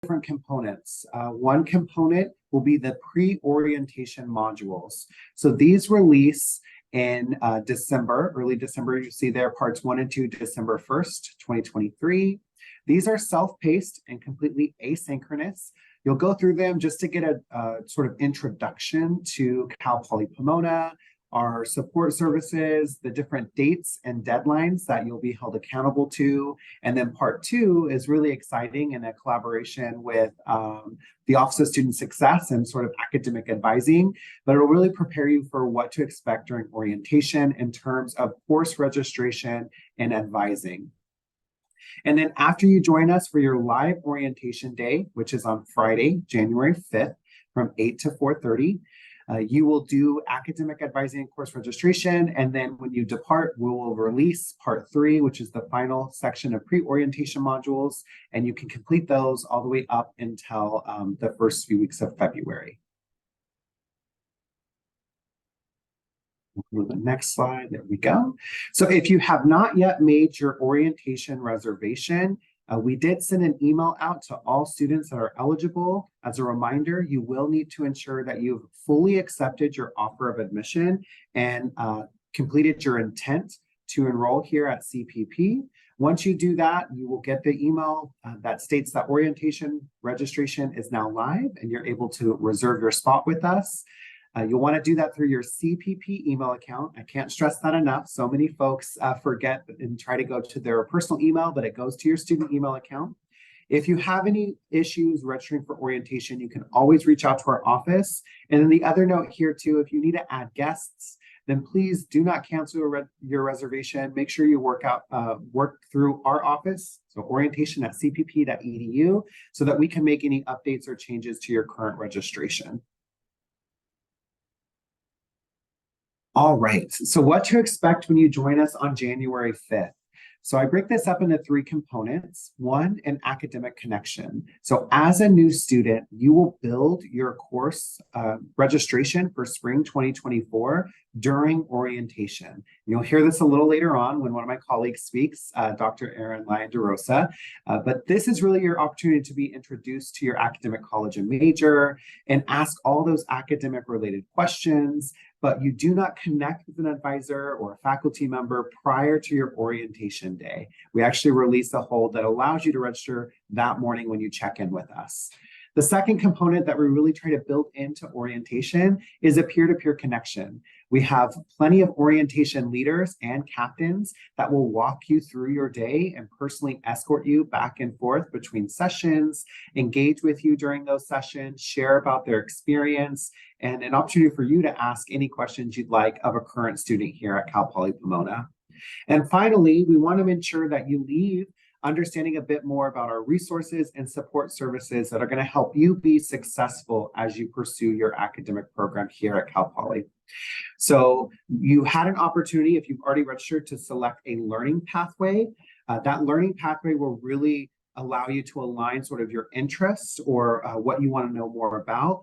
different components. One component will be the pre-orientation modules. So these release in December, early December. You see there parts 1 and 2, December 1st, 2023. These are self-paced and completely asynchronous. You'll go through them just to get a sort of introduction to Cal Poly Pomona, our support services, the different dates and deadlines that you'll be held accountable to. And then part 2 is really exciting in a collaboration with the Office of Student Success and sort of academic advising, but it'll really prepare you for what to expect during orientation in terms of course registration and advising. And then after you join us for your live orientation day, which is on Friday, January 5th from 8 to 4:30, you will do academic advising and course registration. And then when you depart, we will release part 3, which is the final section of pre-orientation modules. And you can complete those all the way up until the first few weeks of February. The next slide, there we go. So if you have not yet made your orientation reservation, we did send an email out to all students that are eligible. As a reminder, you will need to ensure that you've fully accepted your offer of admission and completed your intent to enroll here at CPP. Once you do that, you will get the email that states that orientation registration is now live and you're able to reserve your spot with us. You'll want to do that through your CPP email account. I can't stress that enough. So many folks forget and try to go to their personal email, but it goes to your student email account. If you have any issues registering for orientation, you can always reach out to our office. And then the other note here too, if you need to add guests, then please do not cancel your reservation. Make sure you work through our office, so orientation@cpp.edu, so that we can make any updates or changes to your current registration. All right, so what to expect when you join us on January 5th. So I break this up into 3 components. 1, an academic connection. So as a new student, you will build your course registration for spring 2024 during orientation. You'll hear this a little later on when one of my colleagues speaks, Dr. Erin Lyon DeRosa. But this is really your opportunity to be introduced to your academic college and major and ask all those academic related questions. But you do not connect with an advisor or a faculty member prior to your orientation day. We actually release a hold that allows you to register that morning when you check in with us. The second component that we really try to build into orientation is a peer-to-peer connection. We have plenty of orientation leaders and captains that will walk you through your day and personally escort you back and forth between sessions, engage with you during those sessions, share about their experience, and an opportunity for you to ask any questions you'd like of a current student here at Cal Poly Pomona. And finally, we want to ensure that you leave understanding a bit more about our resources and support services that are going to help you be successful as you pursue your academic program here at Cal Poly. So you had an opportunity, if you've already registered, to select a learning pathway. That learning pathway will really allow you to align sort of your interests or what you want to know more about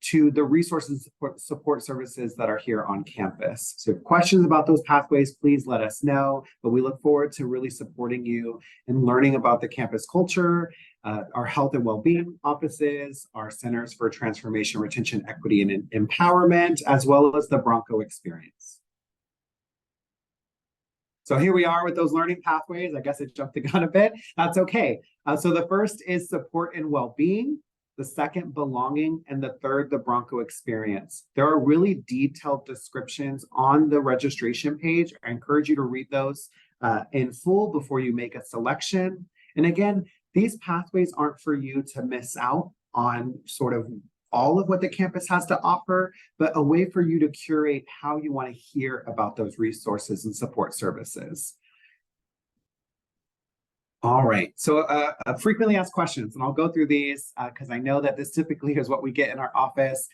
to the resources and support services that are here on campus. So if you have questions about those pathways, please let us know. But we look forward to really supporting you in learning about the campus culture, our health and well-being offices, our centers for transformation, retention, equity, and empowerment, as well as the Bronco experience. So here we are with those learning pathways. I guess I jumped the gun a bit. That's okay. So the first is support and well-being. The second, belonging, and the third, the Bronco experience. There are really detailed descriptions on the registration page. I encourage you to read those in full before you make a selection. And again, these pathways aren't for you to miss out on sort of all of what the campus has to offer, but a way for you to curate how you want to hear about those resources and support services. All right, so frequently asked questions, and I'll go through these because I know that this typically is what we get in our office.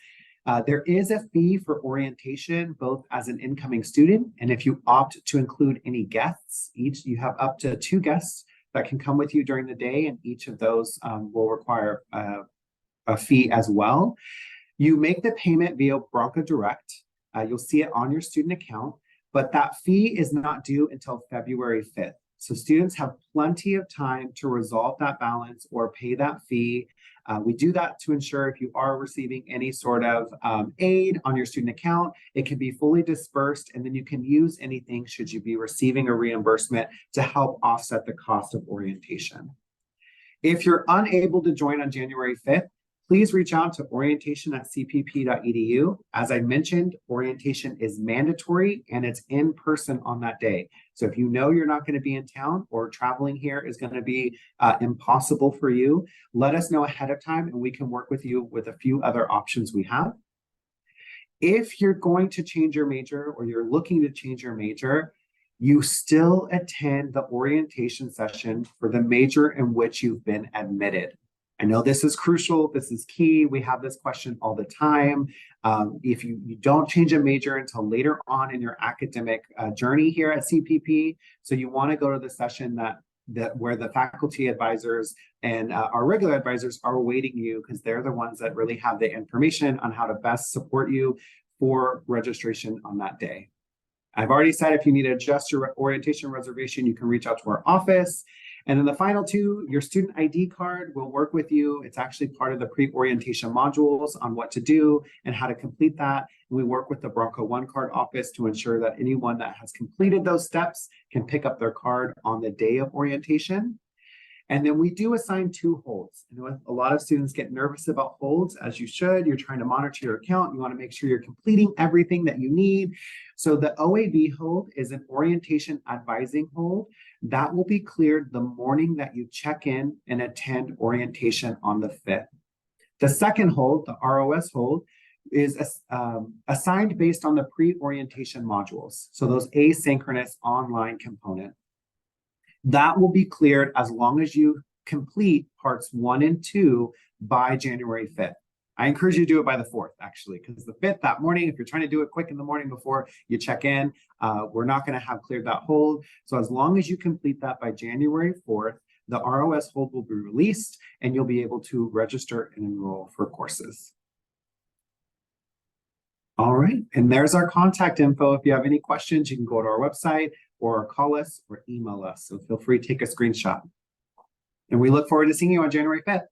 There is a fee for orientation, both as an incoming student, and if you opt to include any guests, you have up to 2 guests that can come with you during the day, and each of those will require a fee as well. You make the payment via Bronco Direct. You'll see it on your student account, but that fee is not due until February 5th. So students have plenty of time to resolve that balance or pay that fee. We do that to ensure if you are receiving any sort of aid on your student account, it can be fully dispersed, and then you can use anything should you be receiving a reimbursement to help offset the cost of orientation. If you're unable to join on January 5th, please reach out to orientation@cpp.edu. As I mentioned, orientation is mandatory and it's in person on that day. So if you know you're not going to be in town or traveling here is going to be impossible for you, let us know ahead of time and we can work with you with a few other options we have. If you're going to change your major or you're looking to change your major, you still attend the orientation session for the major in which you've been admitted. I know this is crucial, this is key. We have this question all the time. If you don't change a major until later on in your academic journey here at CPP, so you want to go to the session where the faculty advisors and our regular advisors are awaiting you, because they're the ones that really have the information on how to best support you for registration on that day. I've already said if you need to adjust your orientation reservation, you can reach out to our office. And then the final two, your student ID card will work with you. It's actually part of the pre-orientation modules on what to do and how to complete that. And we work with the Bronco One Card office to ensure that anyone that has completed those steps can pick up their card on the day of orientation. And then we do assign 2 holds. I know a lot of students get nervous about holds, as you should. You're trying to monitor your account. You want to make sure you're completing everything that you need. So the OAB hold is an orientation advising hold. That will be cleared the morning that you check in and attend orientation on the 5th. The second hold, the ROS hold, is assigned based on the pre-orientation modules. So those asynchronous online component. That will be cleared as long as you complete parts 1 and 2 by January 5th. I encourage you to do it by the 4th, actually, because the 5th that morning, if you're trying to do it quick in the morning before you check in, we're not going to have cleared that hold. So as long as you complete that by January 4th, the ROS hold will be released and you'll be able to register and enroll for courses. All right, and there's our contact info. If you have any questions, you can go to our website or call us or email us. So feel free to take a screenshot. And we look forward to seeing you on January 5th.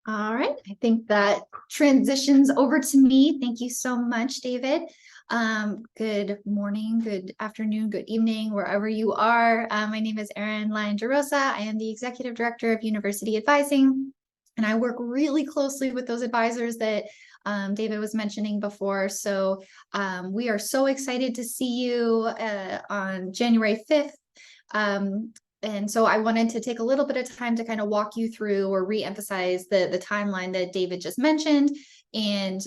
All right, I think that transitions over to me. Thank you so much, David. Good morning, good afternoon, good evening, wherever you are. My name is Erin Lyon-DeRosa. I am the Executive Director of University Advising, and I work really closely with those advisors that David was mentioning before. So we are so excited to see you on January 5th. And so I wanted to take a little bit of time to kind of walk you through or re-emphasize the timeline that David just mentioned, and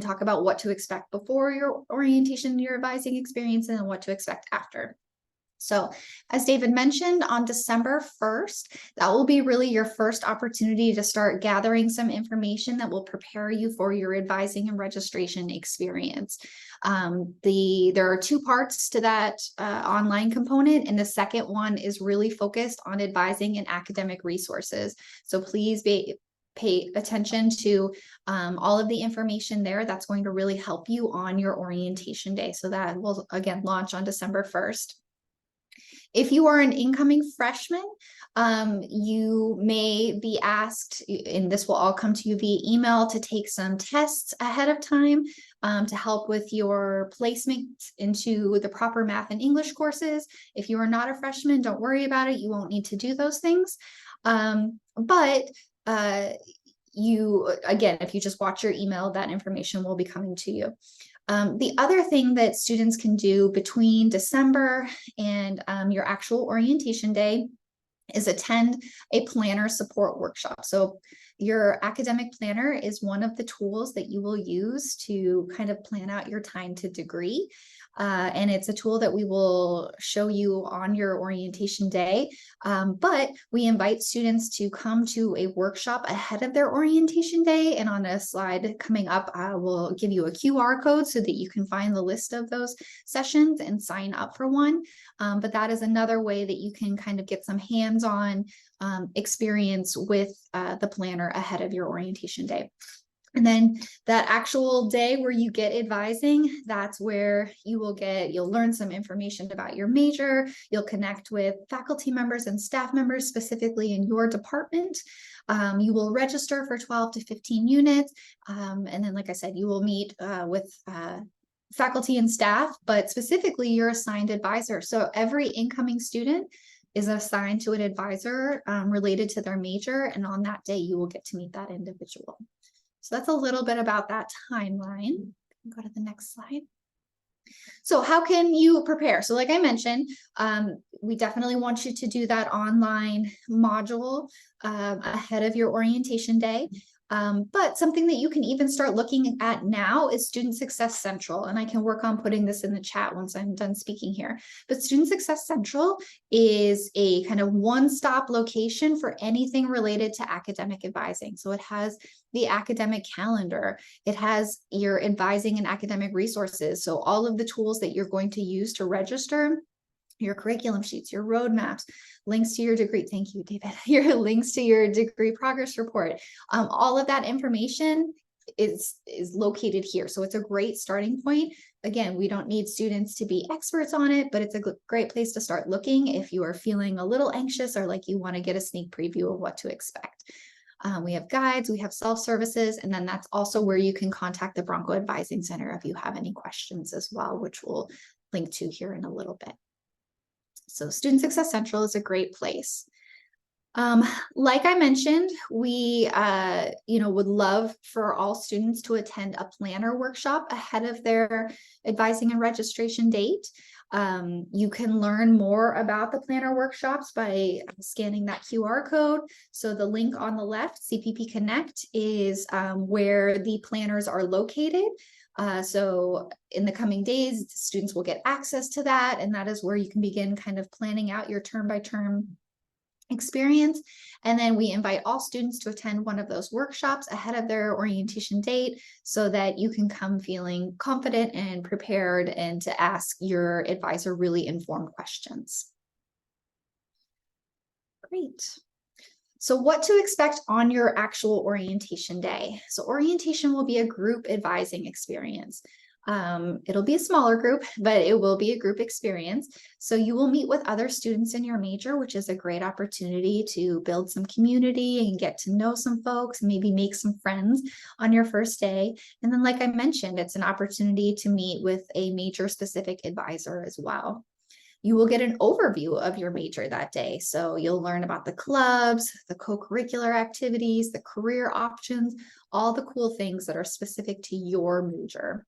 talk about what to expect before your orientation, your advising experience, and what to expect after. So as David mentioned, on December 1st, that will be really your first opportunity to start gathering some information that will prepare you for your advising and registration experience. There are 2 parts to that online component, and the second one is really focused on advising and academic resources. So please pay attention to all of the information there. That's going to really help you on your orientation day. So that will, again, launch on December 1st. If you are an incoming freshman, you may be asked, and this will all come to you via email, to take some tests ahead of time to help with your placement into the proper math and English courses. If you are not a freshman, don't worry about it. You won't need to do those things. But again, if you just watch your email, that information will be coming to you. The other thing that students can do between December and your actual orientation day is attend a planner support workshop. So your academic planner is one of the tools that you will use to kind of plan out your time to degree. And it's a tool that we will show you on your orientation day. But we invite students to come to a workshop ahead of their orientation day. And on a slide coming up, I will give you a QR code so that you can find the list of those sessions and sign up for one. But that is another way that you can kind of get some hands-on experience with the planner ahead of your orientation day. And then that actual day where you get advising, that's where you'll learn some information about your major. You'll connect with faculty members and staff members specifically in your department. You will register for 12 to 15 units. And then, like I said, you will meet with faculty and staff, but specifically your assigned advisor. So every incoming student is assigned to an advisor related to their major. And on that day, you will get to meet that individual. So that's a little bit about that timeline. Go to the next slide. So how can you prepare? So like I mentioned, we definitely want you to do that online module ahead of your orientation day. But something that you can even start looking at now is Student Success Central. And I can work on putting this in the chat once I'm done speaking here. But Student Success Central is a kind of one-stop location for anything related to academic advising. So it has the academic calendar. It has your advising and academic resources. So all of the tools that you're going to use to register, your curriculum sheets, your roadmaps, links to your degree. Thank you, David. Your links to your degree progress report. All of that information is located here. So it's a great starting point. Again, we don't need students to be experts on it, but it's a great place to start looking if you are feeling a little anxious or like you want to get a sneak preview of what to expect. We have guides, we have self-services, and then that's also where you can contact the Bronco Advising Center if you have any questions as well, which we'll link to here in a little bit. So Student Success Central is a great place. Like I mentioned, we would love for all students to attend a planner workshop ahead of their advising and registration date. You can learn more about the planner workshops by scanning that QR code. So the link on the left, CPP Connect, is where the planners are located. So in the coming days, students will get access to that, and that is where you can begin kind of planning out your term by term experience. And then we invite all students to attend one of those workshops ahead of their orientation date so that you can come feeling confident and prepared and to ask your advisor really informed questions. Great. So what to expect on your actual orientation day. So orientation will be a group advising experience. It'll be a smaller group, but it will be a group experience. So you will meet with other students in your major, which is a great opportunity to build some community and get to know some folks, maybe make some friends on your first day. And then, like I mentioned, it's an opportunity to meet with a major specific advisor as well. You will get an overview of your major that day. So you'll learn about the clubs, the co-curricular activities, the career options, all the cool things that are specific to your major.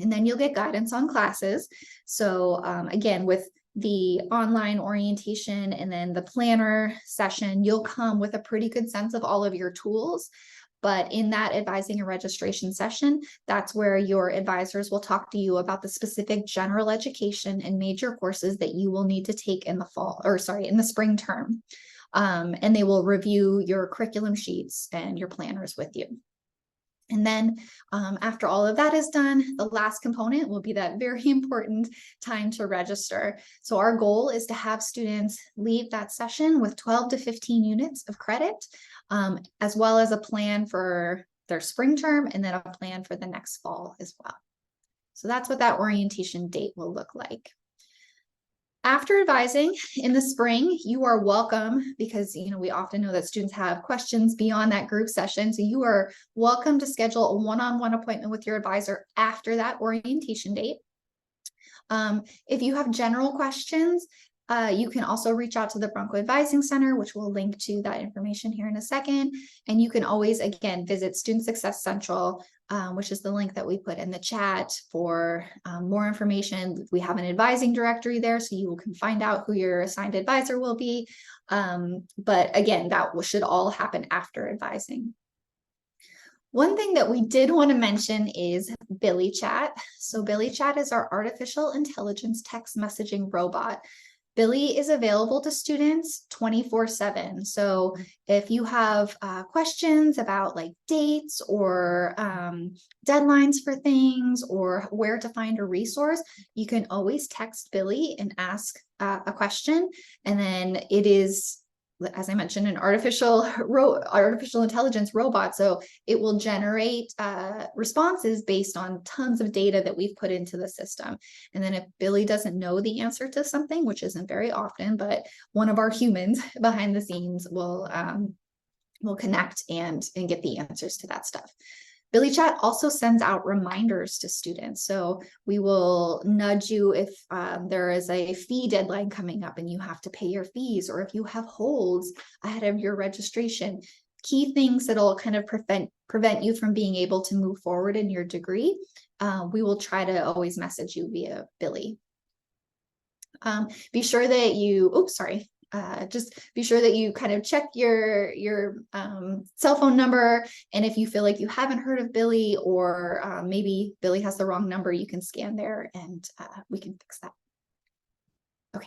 And then you'll get guidance on classes. So again, with the online orientation and then the planner session, you'll come with a pretty good sense of all of your tools. But in that advising and registration session, that's where your advisors will talk to you about the specific general education and major courses that you will need to take in the in the spring term. And they will review your curriculum sheets and your planners with you. And then after all of that is done, the last component will be that very important time to register. So our goal is to have students leave that session with 12 to 15 units of credit, as well as a plan for their spring term and then a plan for the next fall as well. So that's what that orientation date will look like. After advising in the spring, you are welcome, because we often know that students have questions beyond that group session. So you are welcome to schedule a one-on-one appointment with your advisor after that orientation date. If you have general questions, you can also reach out to the Bronco Advising Center, which we'll link to that information here in a second. And you can always, again, visit Student Success Central, which is the link that we put in the chat for more information. We have an advising directory there, so you can find out who your assigned advisor will be. But again, that should all happen after advising. One thing that we did want to mention is Billy Chat. So Billy Chat is our artificial intelligence text messaging robot. Billy is available to students 24/7. So if you have questions about like dates or deadlines for things or where to find a resource, you can always text Billy and ask a question. And then it is as I mentioned, an artificial intelligence robot. So it will generate responses based on tons of data that we've put into the system. And then if Billy doesn't know the answer to something, which isn't very often, but one of our humans behind the scenes will connect and get the answers to that stuff. Billy Chat also sends out reminders to students. So we will nudge you if there is a fee deadline coming up and you have to pay your fees, or if you have holds ahead of your registration. Key things that'll kind of prevent you from being able to move forward in your degree. We will try to always message you via Billy. Be sure that you, just be sure that you kind of check your cell phone number. And if you feel like you haven't heard of Billy, or maybe Billy has the wrong number, you can scan there and we can fix that. Okay.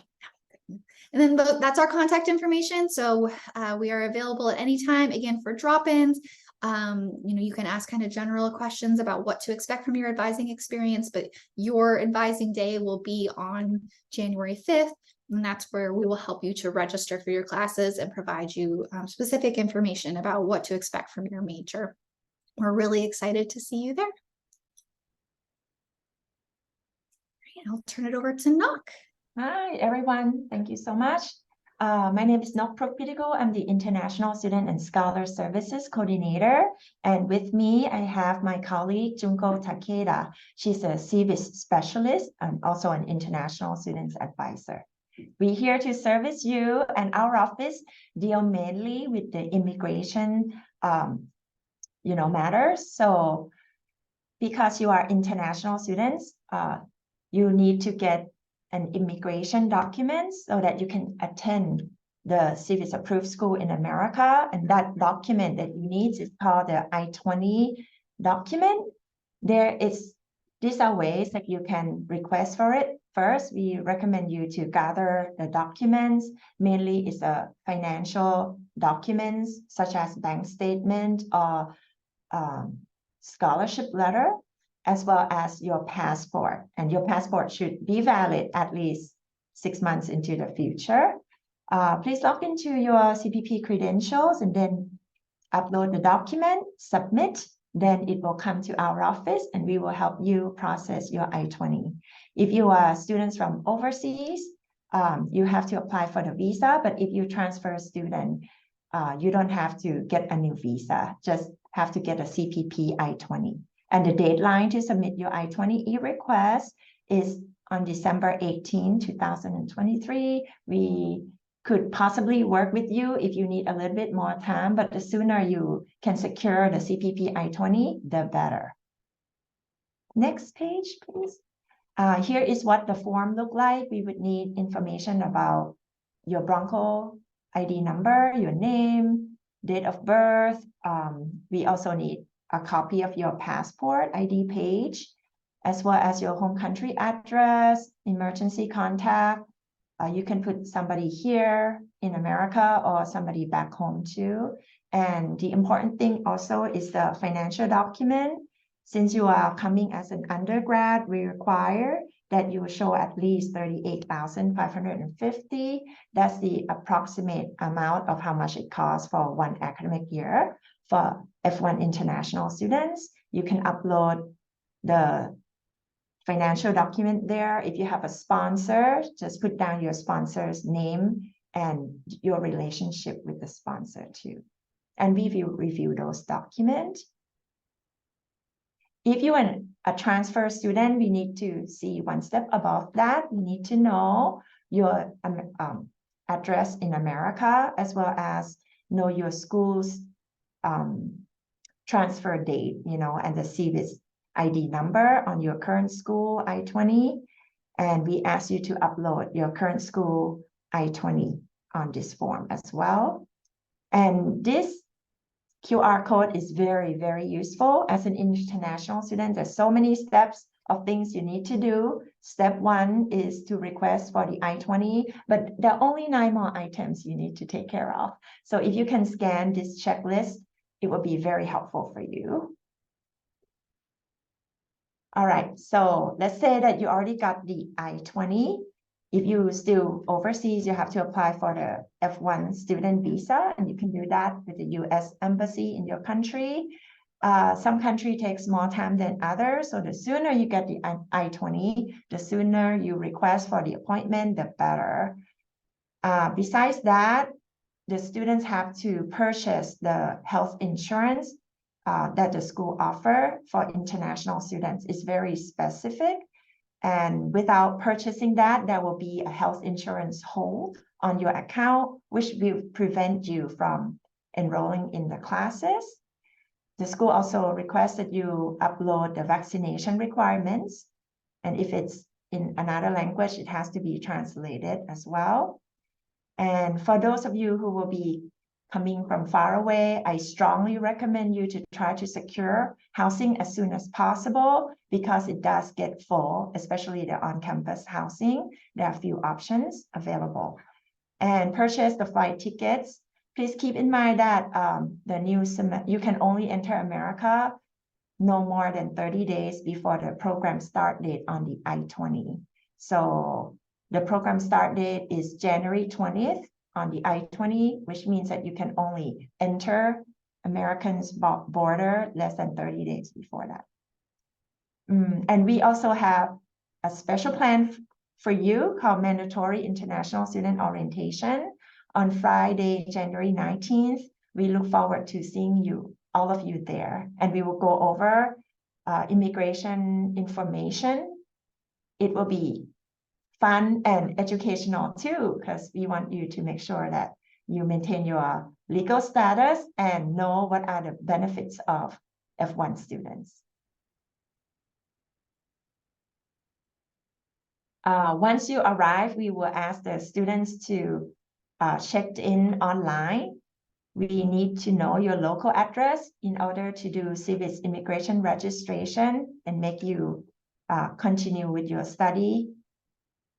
And then that's our contact information. So we are available at any time, again, for drop-ins. You can ask kind of general questions about what to expect from your advising experience, but your advising day will be on January 5th. And that's where we will help you to register for your classes and provide you specific information about what to expect from your major. We're really excited to see you there. I'll turn it over to Nok. Hi, everyone. Thank you so much. My name is Nok Prokpitigo. I'm the International Student and Scholar Services Coordinator. And with me, I have my colleague, Junko Takeda. She's a CVIS specialist and also an International Students Advisor. We're here to service you, and our office deal mainly with the immigration, matters. So because you are international students, you need to get an immigration document so that you can attend the CVIS approved school in America. And that document that you need is called the I-20 document. These are ways that you can request for it. First, we recommend you to gather the documents. Mainly it's a financial documents such as bank statement or scholarship letter, as well as your passport. And your passport should be valid at least 6 months into the future. Please log into your CPP credentials and then upload the document, submit. Then it will come to our office and we will help you process your I-20. If you are students from overseas, you have to apply for the visa. But if you transfer a student, you don't have to get a new visa, just have to get a CPP I-20. And the deadline to submit your I-20 e-request is on December 18, 2023. We could possibly work with you if you need a little bit more time, but the sooner you can secure the CPP I-20, the better. Next page, please. Here is what the form look like. We would need information about your Bronco ID number, your name, date of birth. We also need a copy of your passport ID page, as well as your home country address, emergency contact. You can put somebody here in America or somebody back home too. And the important thing also is the financial document. Since you are coming as an undergrad, we require that you show at least $38,550. That's the approximate amount of how much it costs for one academic year. For F1 international students, you can upload the financial document there. If you have a sponsor, just put down your sponsor's name and your relationship with the sponsor too. And we will review those documents. If you are a transfer student, we need to see one step above that. We need to know your address in America, as well as know your school's transfer date, and the CVIS ID number on your current school I-20. And we ask you to upload your current school I-20 on this form as well. And this QR code is very, very useful as an international student. There's so many steps of things you need to do. Step 1 is to request for the I-20, but there are only 9 more items you need to take care of. So if you can scan this checklist, it will be very helpful for you. All right, so let's say that you already got the I-20 If you still overseas, you have to apply for the F1 student visa, and you can do that with the US Embassy in your country. Some country takes more time than others, so the sooner you get the I-20, the sooner you request for the appointment, the better. Besides that, the students have to purchase the health insurance that the school offer for international students. It's very specific. And without purchasing that, there will be a health insurance hold on your account, which will prevent you from enrolling in the classes. The school also requests that you upload the vaccination requirements. And if it's in another language, it has to be translated as well. And for those of you who will be coming from far away, I strongly recommend you to try to secure housing as soon as possible, because it does get full, especially the on-campus housing. There are few options available. And purchase the flight tickets. Please keep in mind that you can only enter America no more than 30 days before the program start date on the I-20. So the program start date is January 20th on the I-20, which means that you can only enter Americans' border less than 30 days before that. And we also have a special plan for you called Mandatory International Student Orientation on Friday, January 19th. We look forward to seeing you, all of you there, and we will go over immigration information. It will be fun and educational too, because we want you to make sure that you maintain your legal status and know what are the benefits of F1 students. Once you arrive, we will ask the students to check in online. We need to know your local address in order to do CVIS immigration registration and make you continue with your study.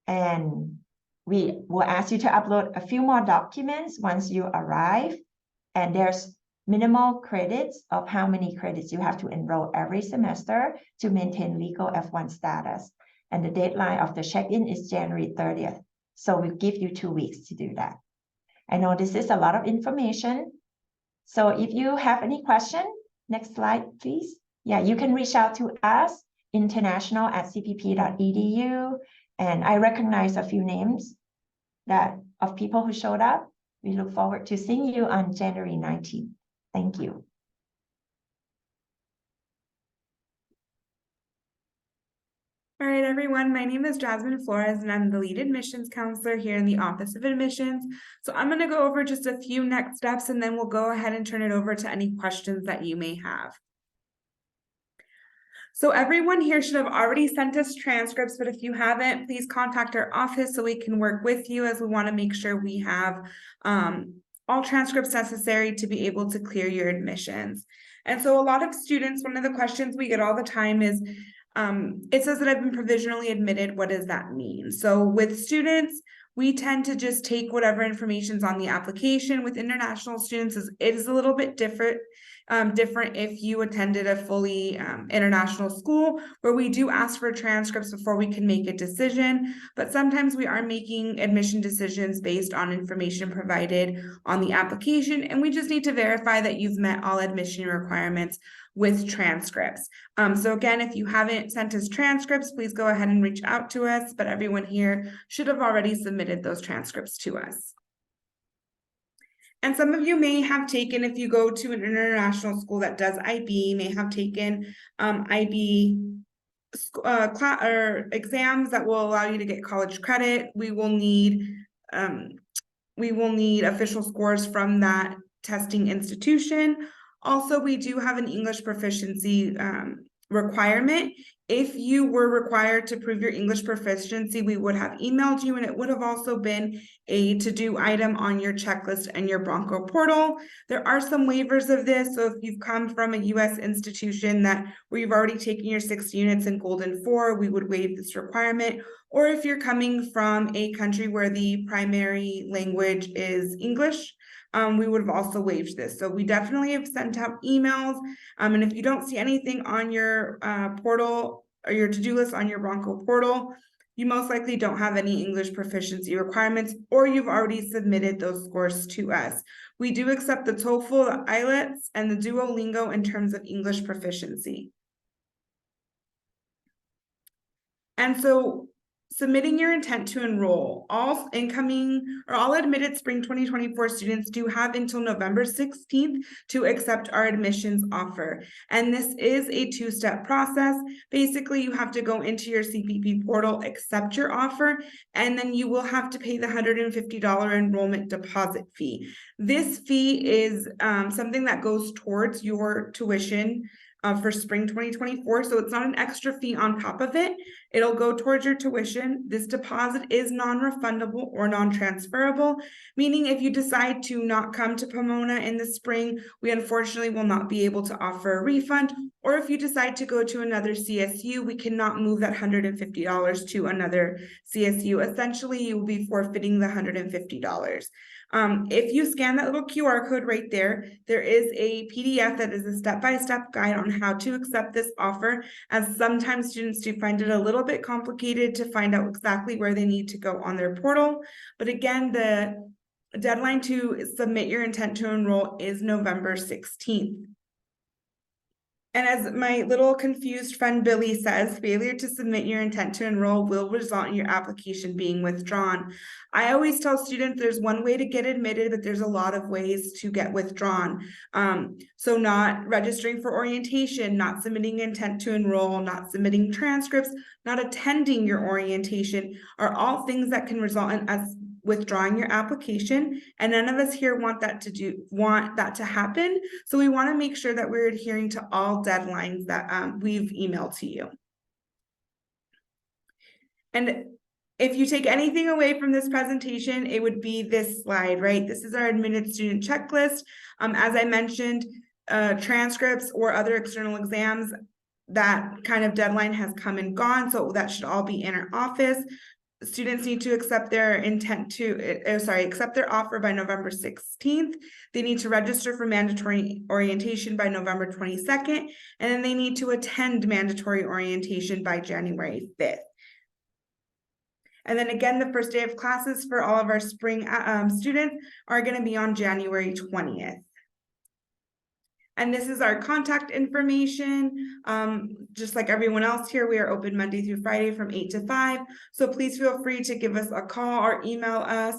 And we will ask you to upload a few more documents once you arrive. And there's minimal credits of how many credits you have to enroll every semester to maintain legal F1 status. And the deadline of the check-in is January 30th. So we'll give you 2 weeks to do that. I know this is a lot of information. So if you have any question, next slide, please. Yeah, you can reach out to us, international@cpp.edu. And I recognize a few names of people who showed up. We look forward to seeing you on January 19th. Thank you. All right, everyone, my name is Jasmine Flores, and I'm the lead admissions counselor here in the Office of Admissions. So I'm going to go over just a few next steps, and then we'll go ahead and turn it over to any questions that you may have. So everyone here should have already sent us transcripts, but if you haven't, please contact our office so we can work with you, as we want to make sure we have all transcripts necessary to be able to clear your admissions. And so a lot of students, one of the questions we get all the time is, it says that I've been provisionally admitted. What does that mean? So with students, we tend to just take whatever information's on the application. With international students, it is a little bit different if you attended a fully international school, where we do ask for transcripts before we can make a decision. But sometimes we are making admission decisions based on information provided on the application, and we just need to verify that you've met all admission requirements with transcripts. So again, if you haven't sent us transcripts, please go ahead and reach out to us, but everyone here should have already submitted those transcripts to us. And some of you may have taken, if you go to an international school that does IB, may have taken IB or exams that will allow you to get college credit. We will need official scores from that testing institution. Also, we do have an English proficiency requirement. If you were required to prove your English proficiency, we would have emailed you, and it would have also been a to-do item on your checklist and your Bronco portal. There are some waivers of this. So if you've come from a U.S. institution where you've already taken your 6 units in Golden 4, we would waive this requirement. Or if you're coming from a country where the primary language is English, we would have also waived this. So we definitely have sent out emails. And if you don't see anything on your portal or your to-do list on your Bronco portal, you most likely don't have any English proficiency requirements, or you've already submitted those scores to us. We do accept the TOEFL, the IELTS, and the Duolingo in terms of English proficiency. And so submitting your intent to enroll, all incoming or all admitted spring 2024 students do have until November 16th to accept our admissions offer. And this is a two-step process. Basically, you have to go into your CPP portal, accept your offer, and then you will have to pay the $150 enrollment deposit fee. This fee is something that goes towards your tuition for spring 2024. So it's not an extra fee on top of it. It'll go towards your tuition. This deposit is non-refundable or non-transferable, meaning if you decide to not come to Pomona in the spring, we unfortunately will not be able to offer a refund. Or if you decide to go to another CSU, we cannot move that $150 to another CSU. Essentially, you will be forfeiting the $150. If you scan that little QR code right there, there is a PDF that is a step-by-step guide on how to accept this offer, as sometimes students do find it a little bit complicated to find out exactly where they need to go on their portal. But again, the deadline to submit your intent to enroll is November 16th. And as my little confused friend Billy says, failure to submit your intent to enroll will result in your application being withdrawn. I always tell students there's one way to get admitted, but there's a lot of ways to get withdrawn. So not registering for orientation, not submitting intent to enroll, not submitting transcripts, not attending your orientation are all things that can result in us withdrawing your application, and none of us here want that to happen. So we want to make sure that we're adhering to all deadlines that we've emailed to you. And if you take anything away from this presentation, it would be this slide, right? This is our admitted student checklist. As I mentioned, transcripts or other external exams, that kind of deadline has come and gone, so that should all be in our office. Students need to accept their accept their offer by November 16th. They need to register for mandatory orientation by November 22nd, and then they need to attend mandatory orientation by January 5th. And then again, the first day of classes for all of our spring students are going to be on January 20th. And this is our contact information. Just like everyone else here, we are open Monday through Friday from 8 to 5. So please feel free to give us a call or email us.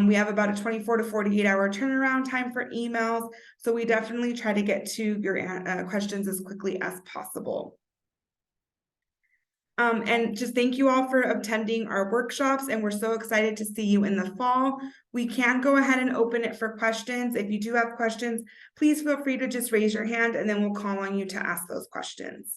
We have about a 24 to 48 hour turnaround time for emails. So we definitely try to get to your questions as quickly as possible. And just thank you all for attending our workshops, and we're so excited to see you in the fall. We can go ahead and open it for questions. If you do have questions, please feel free to just raise your hand and then we'll call on you to ask those questions.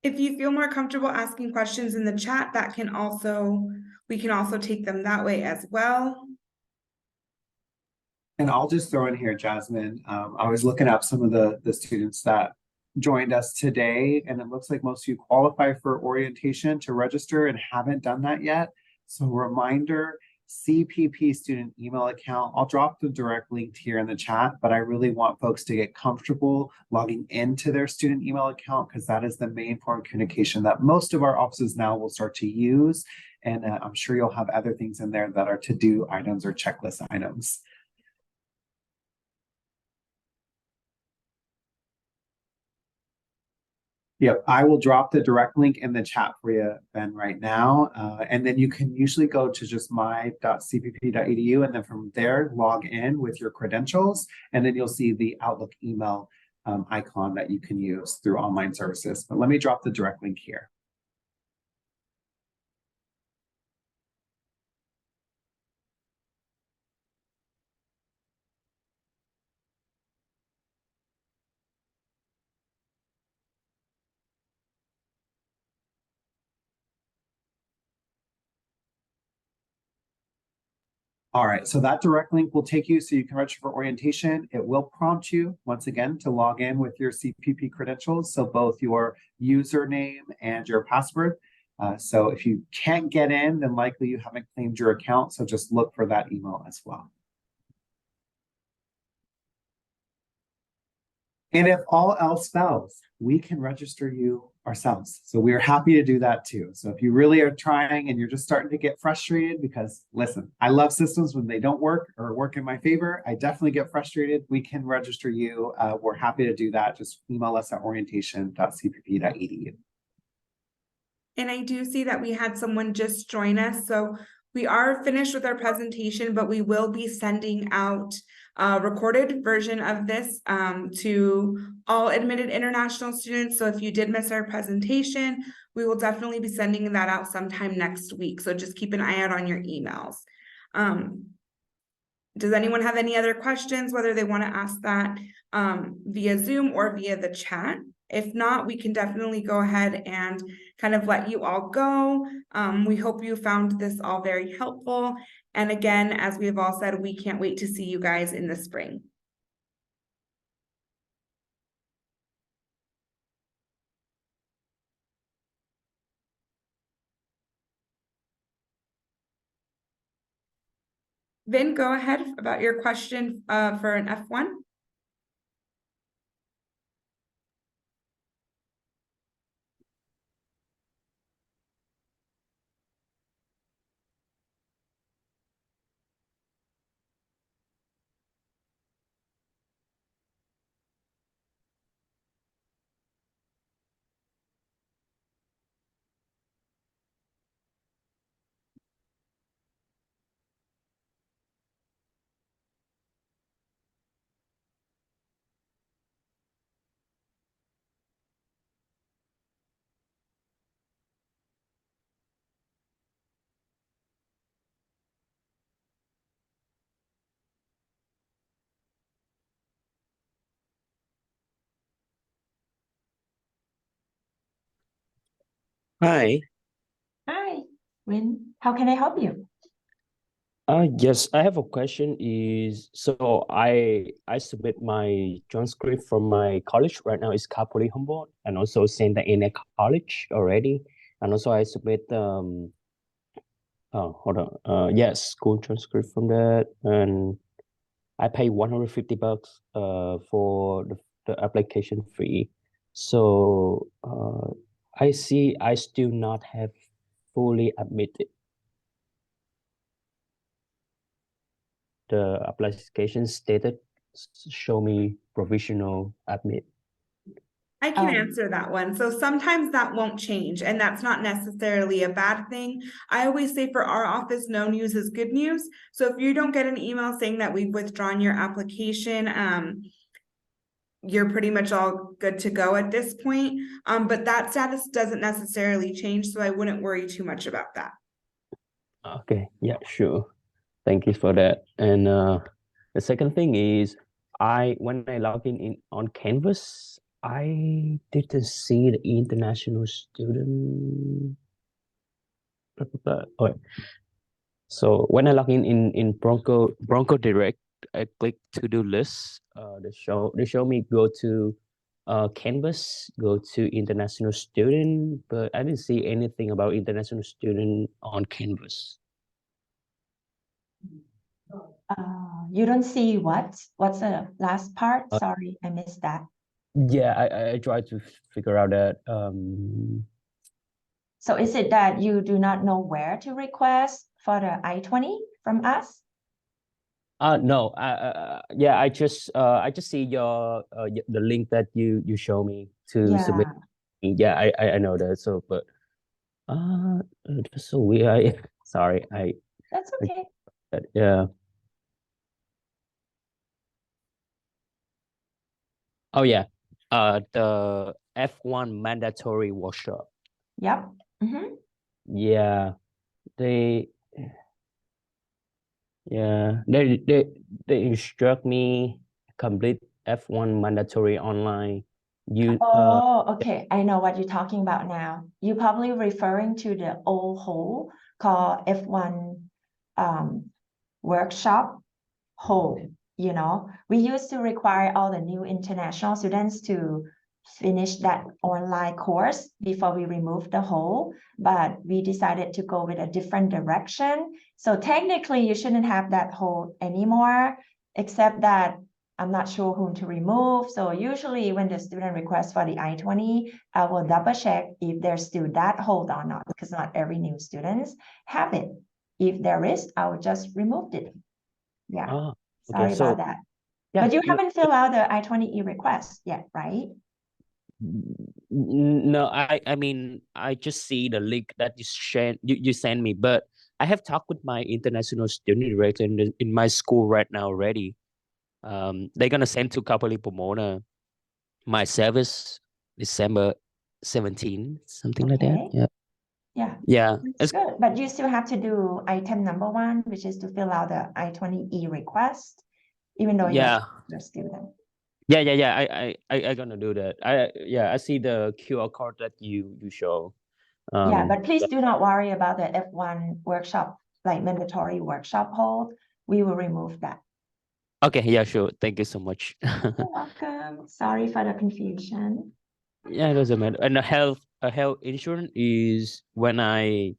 If you feel more comfortable asking questions in the chat, we can also take them that way as well. And I'll just throw in here, Jasmine, I was looking up some of the students that joined us today, and it looks like most of you qualify for orientation to register and haven't done that yet. So reminder, CPP student email account. I'll drop the direct link here in the chat, but I really want folks to get comfortable logging into their student email account, because that is the main form of communication that most of our offices now will start to use. And I'm sure you'll have other things in there that are to-do items or checklist items. Yep, I will drop the direct link in the chat for you, Ben, right now. And then you can usually go to just my.cpp.edu, and then from there, log in with your credentials, and then you'll see the Outlook email icon that you can use through online services. But let me drop the direct link here. All right, so that direct link will take you so you can register for orientation. It will prompt you once again to log in with your CPP credentials, so both your username and your password. So if you can't get in, then likely you haven't claimed your account, so just look for that email as well. And if all else fails, we can register you ourselves. So we're happy to do that too. So if you really are trying and you're just starting to get frustrated, because listen, I love systems when they don't work or work in my favor. I definitely get frustrated. We can register you. We're happy to do that. Just email us at orientation.cpp.edu. And I do see that we had someone just join us, so we are finished with our presentation, but we will be sending out a recorded version of this to all admitted international students. So if you did miss our presentation, we will definitely be sending that out sometime next week. So just keep an eye out on your emails. Does anyone have any other questions, whether they want to ask that via Zoom or via the chat? If not, we can definitely go ahead and kind of let you all go. We hope you found this all very helpful. And again, as we have all said, we can't wait to see you guys in the spring. Vin, go ahead about your question for an F1. Hi. Hi, Win. How can I help you? Yes, I have a question so I submit my transcript from my college right now is Cal Poly Humboldt and also Santa Ana College already. And also I submit hold on. Yes, school transcript from that, and I pay $150 for the application fee. So I see I still not have fully admitted. The application stated show me provisional admit. I can answer that one. So sometimes that won't change, and that's not necessarily a bad thing. I always say for our office, no news is good news. So if you don't get an email saying that we've withdrawn your application, you're pretty much all good to go at this point. But that status doesn't necessarily change, so I wouldn't worry too much about that. Okay, yeah, sure. Thank you for that. And the second thing is when I log in on Canvas, I didn't see the international student. Oh, so when I log in Bronco Direct, I click to do list. They show me go to Canvas, go to international student, but I didn't see anything about international student on Canvas. You don't see what? What's the last part? Sorry, I missed that. Yeah, I tried to figure out that. So is it that you do not know where to request for the I-20 from us? No, yeah, I just see your the link that you show me to submit. Yeah, I know that. So, but that's so weird. Sorry, That's okay. yeah. Oh yeah, the F1 mandatory workshop. Yep. Mm-hmm. Yeah, they they instruct me complete F1 mandatory online. Okay. I know what you're talking about now. You're probably referring to the old hole called F1 workshop hold. We used to require all the new international students to finish that online course before we removed the hold, but we decided to go with a different direction. So technically, you shouldn't have that hold anymore, except that I'm not sure whom to remove. So usually when the student requests for the I-20, I will double check if there's still that hold or not, because not every new students have it. If there is, I will just remove it. Yeah, Ah, sorry okay. So about that. yeah, But you haven't filled out the I-20E request yet, right? No, I mean I just see the link that you sent me, but I have talked with my international student director in my school right now already. They're gonna send to Kapali Pomona my service December 17, something like that. Okay. Yeah. Yeah, Yeah. it's good. But you still have to do item number 1, which is to fill out the I-20E request, even though you're Yeah. a student. Yeah. I gonna do that. I see the QR code that you show. Yeah, but please Yeah. do not worry about the F1 workshop, like mandatory workshop hold. We will remove that. Okay, yeah, sure. Thank you so much. You're welcome. Sorry for the confusion. Yeah, it doesn't matter. And a health insurance is when I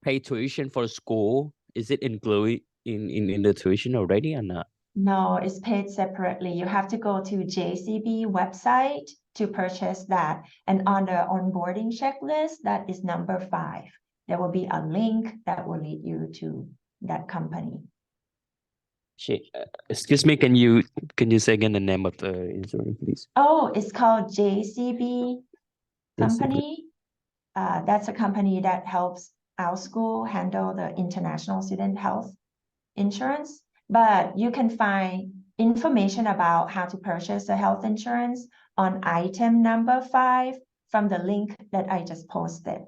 pay tuition for school, is it included in the tuition already or not? No, it's paid separately. You have to go to JCB website to purchase that. And on the onboarding checklist, that is number 5. There will be a link that will lead you to that company. Excuse me, can you say again the name of the insurance, please? Oh, it's called JCB company. That's a company that helps our school handle the international student health insurance. But you can find information about how to purchase the health insurance on item number 5 from the link that I just posted.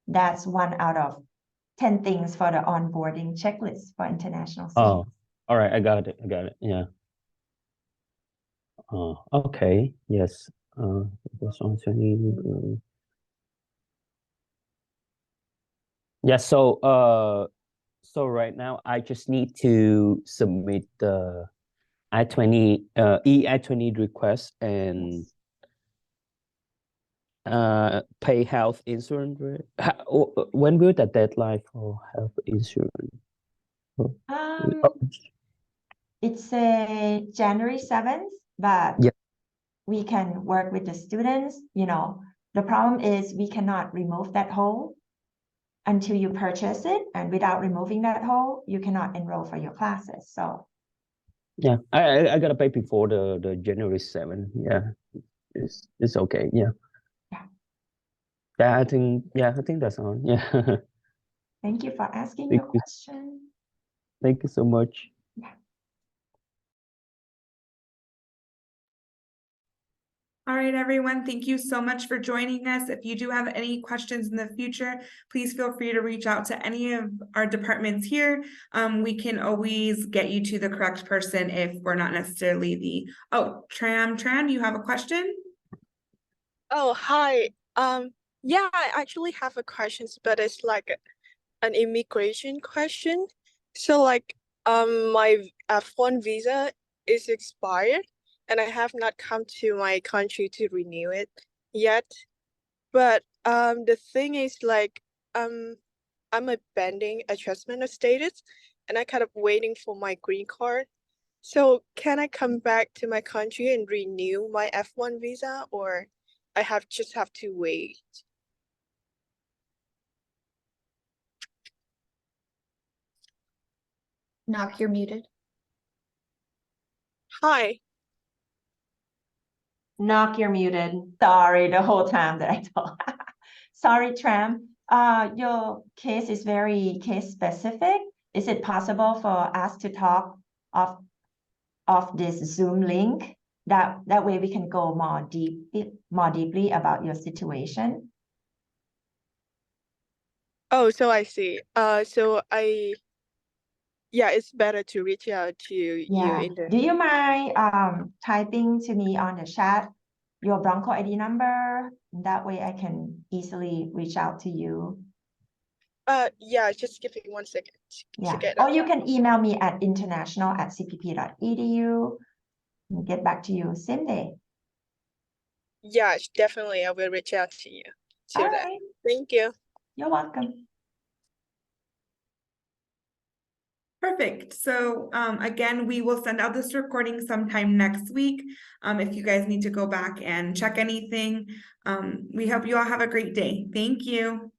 That's 1 out of 10 things for the onboarding checklist for international students. Oh, all right, I got it. Yeah. Oh, okay. Yes. That's on 20. Yeah, so right now I just need to submit the I-20 I-20 request and pay health insurance. When will the deadline for health insurance? Um, Oh, it's a January 7th, but yeah. we can work with the students. The problem is we cannot remove that hold until you purchase it, and without removing that hold, you cannot enroll for your classes. So Yeah, I gotta pay before the January 7th. Yeah, it's okay. Yeah. Yeah. Yeah, I think that's all. Yeah. thank you for asking Thank your you. question. Thank you so much. All right, everyone, thank you so much for joining us. If you do have any questions in the future, please feel free to reach out to any of our departments here. We can always get you to the correct person if we're not necessarily Tran, you have a question? Oh, hi. Yeah, I actually have a question, but it's like an immigration question. So my F1 visa is expired and I have not come to my country to renew it yet. But the thing is I'm a pending adjustment of status and I kind of waiting for my green card. So can I come back to my country and renew my F1 visa, or I just have to wait? Knock, you're muted. Hi. Knock, you're muted. Sorry, the whole time that I told. Sorry, Tram. Your case is very case specific. Is it possible for us to talk of this Zoom link? That way we can go more deeply about your situation. Oh, so I see. Yeah, it's better to reach out to you Yeah. in the. Do you mind typing to me on the chat your Bronco ID number? That way I can easily reach out to you. Yeah, just give me 1 second to Yeah, get or that. you can email me at international@cpp.edu. We'll get back to you same day. Yeah, definitely. I will reach out to you to All that. right, Thank you. you're welcome. Perfect. So again, we will send out this recording sometime next week. If you guys need to go back and check anything, we hope you all have a great day. Thank you.